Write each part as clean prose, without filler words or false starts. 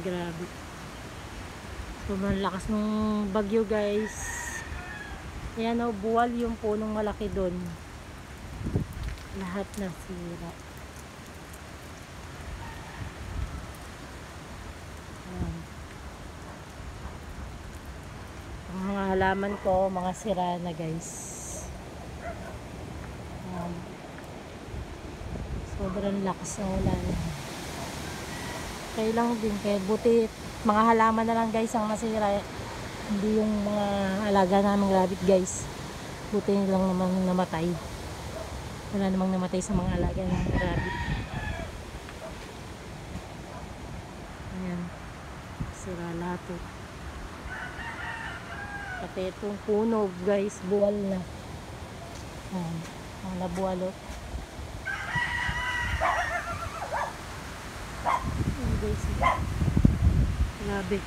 grabe. Sobrang lakas ng bagyo guys. Ayan o, buwal yung punong malaki doon. Lahat nasira. Ayan. Ang mga halaman ko, mga sira na guys. Ayan. Sobrang lakas ng ulan. Okay lang din, kaya buti mga halaman na lang guys ang nasira, hindi yung mga alaga naming rabbit guys. Buti lang naman namatay. Wala namang namatay sa mga alaga naming rabbit. Ayan, sira lahat po. Pati itong puno guys, buwal na. Ayan, ang nabuwalot. Ayan guys, grabe.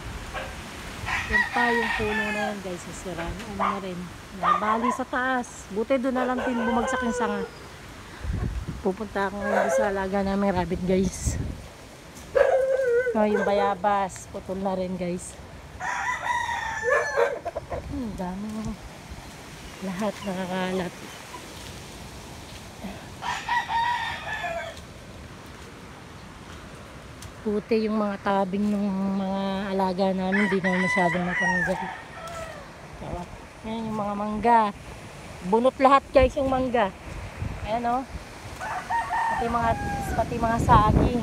Yan pa yung puno na yan guys, sisira. Ano na rin, nabali sa taas. Buti doon na lang din bumagsak yung sanga. Pupunta ako ngayon sa alaga namin rabbit guys. Yung bayabas, putol na rin guys. Dami. Lahat nakakalat. Puti yung mga tabing ng mga alaga namin, hindi na masyadong matanggal. Ayan yung mga mangga. Bunot lahat guys yung mangga. Ayan o. Pati mga saging.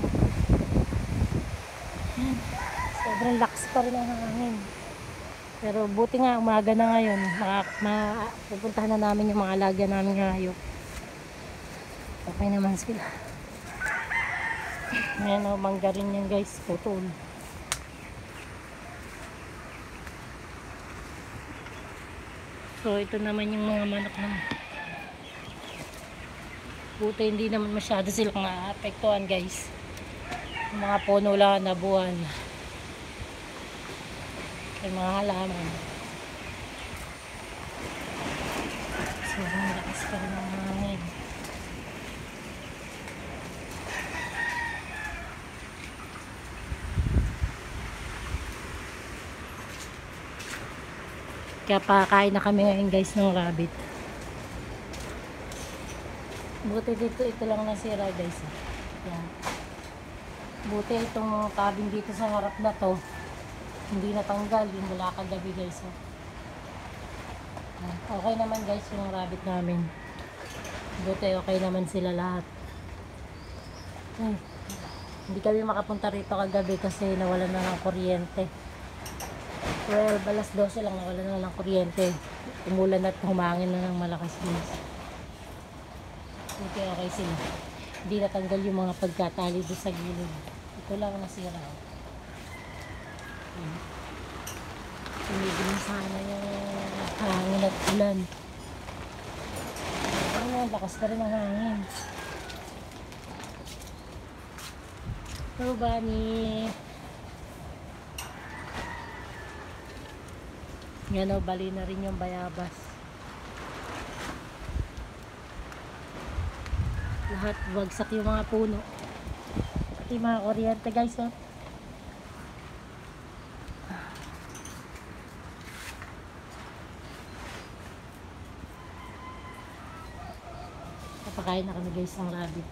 Sobrang lakas pa rin ang hangin. Pero buti nga umaga na ngayon. Pupuntahan na namin yung mga alaga namin hayop. Okay naman sila. Ayan o, mangga rin yan guys, putol. So ito naman yung mga manok naman. Buti hindi naman masyado silang naapektuhan guys. Yung mga puno lang na buwan. Yung mga halaman. Sobrang lakas pa rin ang hangin. Kaya pakain na kami ngayon guys ng rabbit. Buti dito, ito lang nasira guys. Yan. Buti itong cabin dito sa harap na to, hindi natanggal yung mula kagabi guys. Okay naman guys yung rabbit namin. Buti okay naman sila lahat. Hindi kami makapunta rito kagabi kasi nawalan na ng kuryente. 12, alas 12 lang nawalan na ng kuryente. Umulan at humangin na ng malakas guys. Buti okay sila. Hindi natanggal yung mga pagkatali doon sa gilid. Ito lang nasira. Tumigil sana yung hangin at ulan. Ayan, lakas na rin ang hangin. Hello, Bunny. Yan o, bali na rin yung bayabas. Lahat wagsak yung mga puno. Pati mga kuryente guys o. Napakain na kami guys ng rabbit.